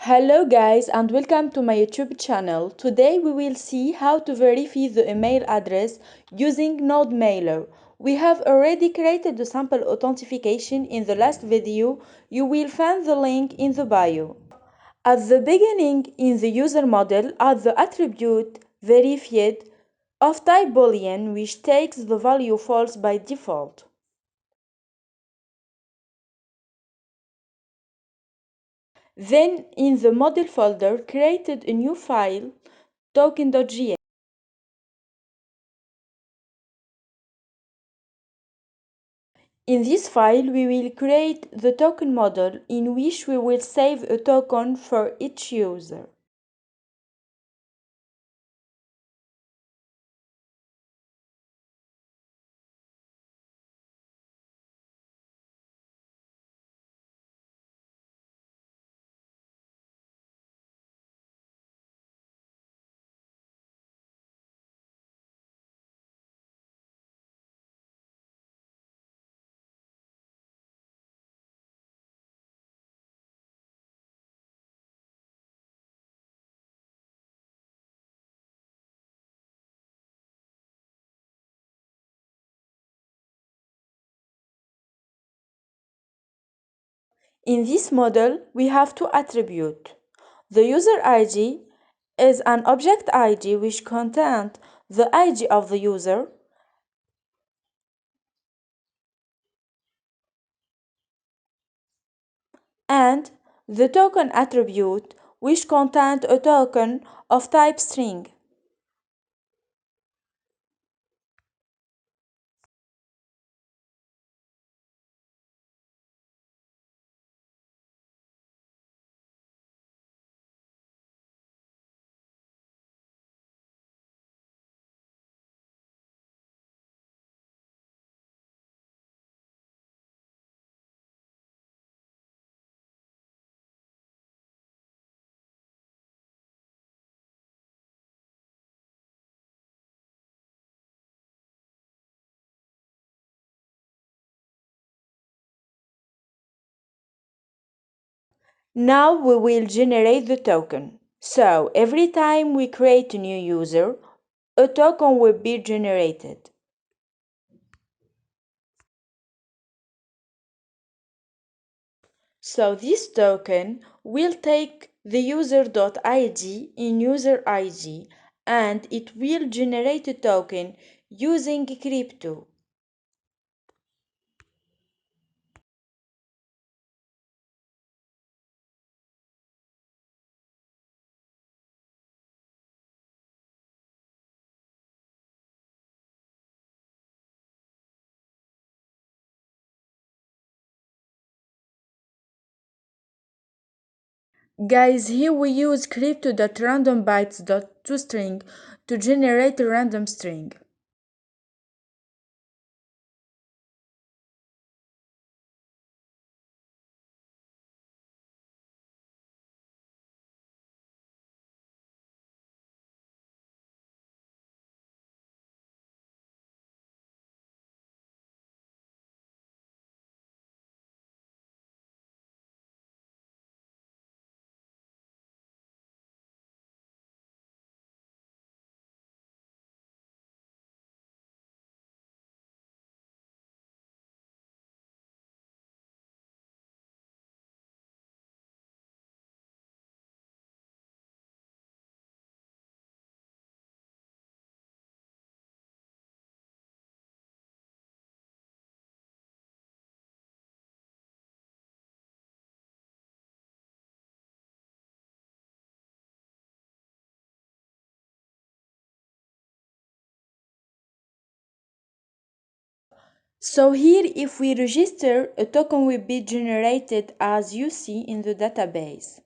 Hello guys and welcome to my YouTube channel. Today we will see how to verify the email address using Node Mailer. We have already created the sample authentication in the last video. You will find the link in the bio. At the beginning in the user model, add the attribute verified of type boolean, which takes the value false by default. Then in the model folder, created a new file, token.js. In this file, we will create the token model in which we will save a token for each user. In this model, we have two attributes. The user ID is an object ID which contains the ID of the user, and the token attribute which contains a token of type string. Now we will generate the token. So every time we create a new user, a token will be generated. So this token will take the user.id in user ID and it will generate a token using crypto. Guys, here we use crypto.randombytes.toString to generate a random string. So here, if we register, a token will be generated as you see in the database.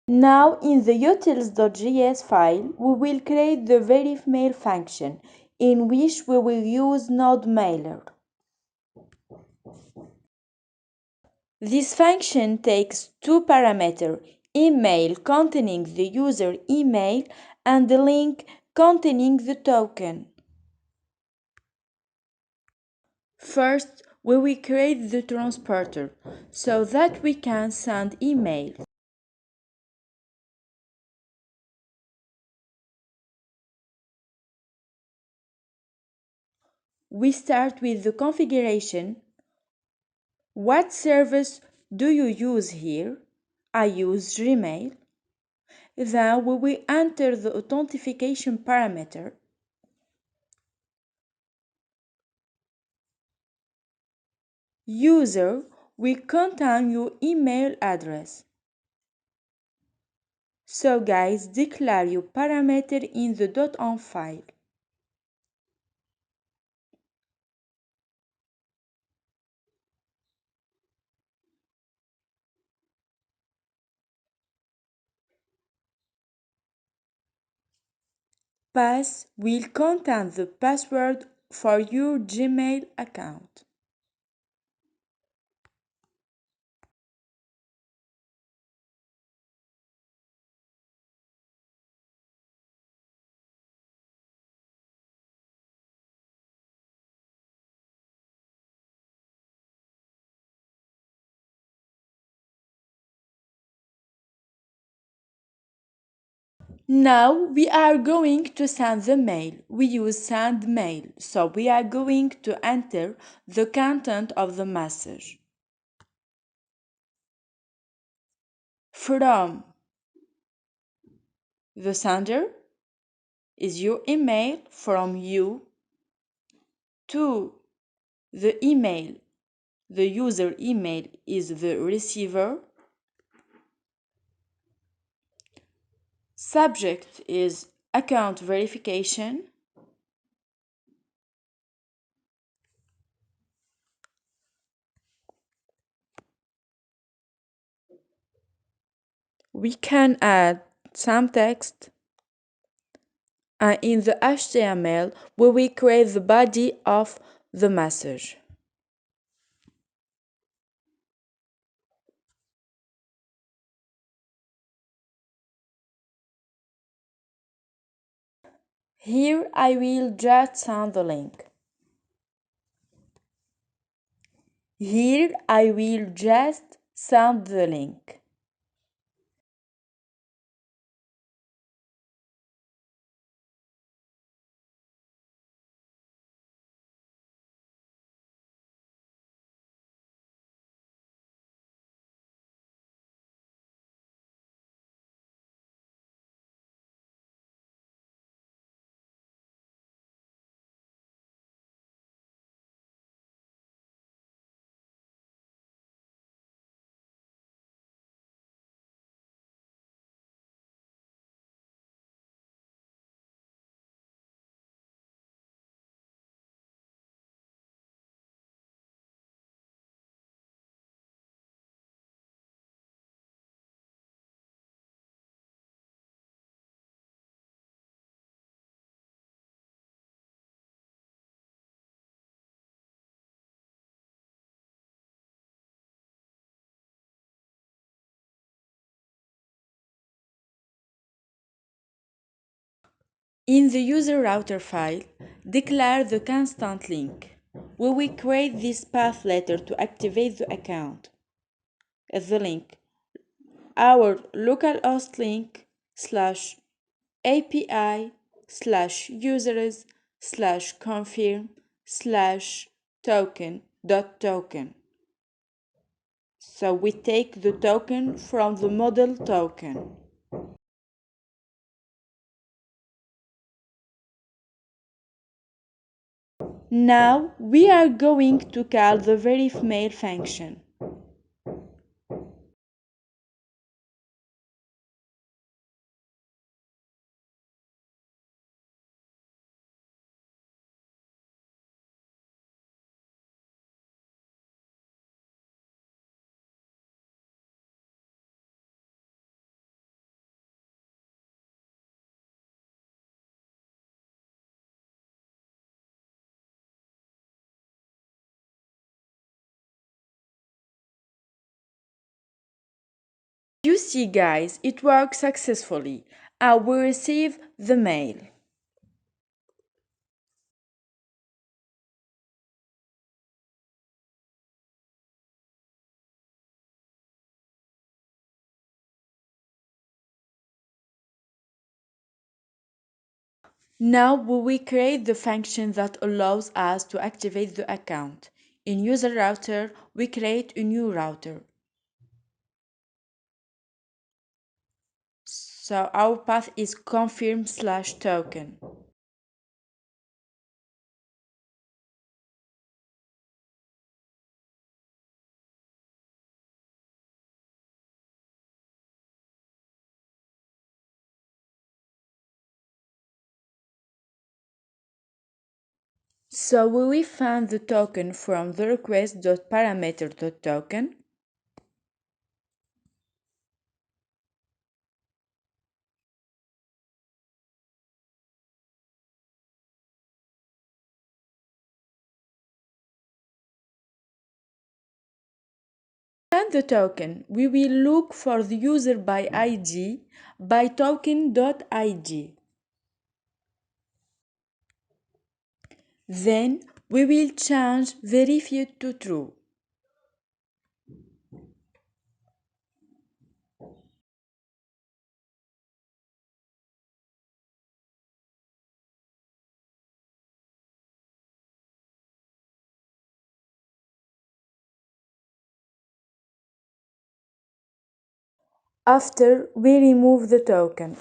Now in the utils.js file, we will create the verif mail function in which we will use Node Mailer. This function takes two parameters, email containing the user email and the link containing the token. First, we will create the transporter so that we can send emails. We start with the configuration. What service do you use here? I use Gmail. Then we will enter the authentication parameter. User will contain your email address. So guys, declare your parameter in the .env file. Pass will contain the password for your Gmail account. Now we are going to send the mail. We use send mail, so we are going to enter the content of the message. From the sender is your email, from you to the email. The user email is the receiver. Subject is account verification. We can add some text, and in the HTML we will create the body of the message. Here I will just send the link. Here I will just send the link. In the user router file, declare the constant link. We will create this path later to activate the account. As the link, our localhost link slash API slash users slash confirm slash token dot token. So we take the token from the model token. Now we are going to call the verifmail function. You see guys, it worked successfully. I will receive the mail. Now we will create the function that allows us to activate the account. In user router, we create a new router. So our path is confirm/token. So we will find the token from the request.parameter.token. And the token, we will look for the user by ID by token.id. Then we will change verified to true. After we remove the token.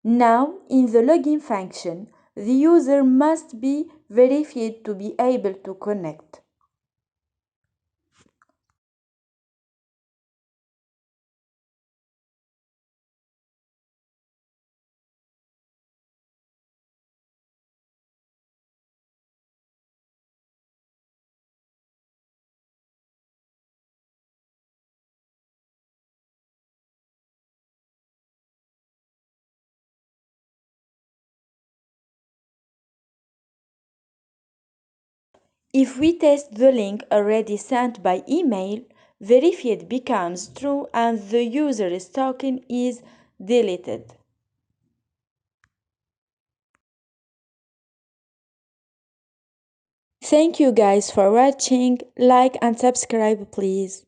Now, in the login function, the user must be verified to be able to connect. If we test the link already sent by email, verified becomes true and the user's token is deleted. Thank you guys for watching. Like and subscribe please.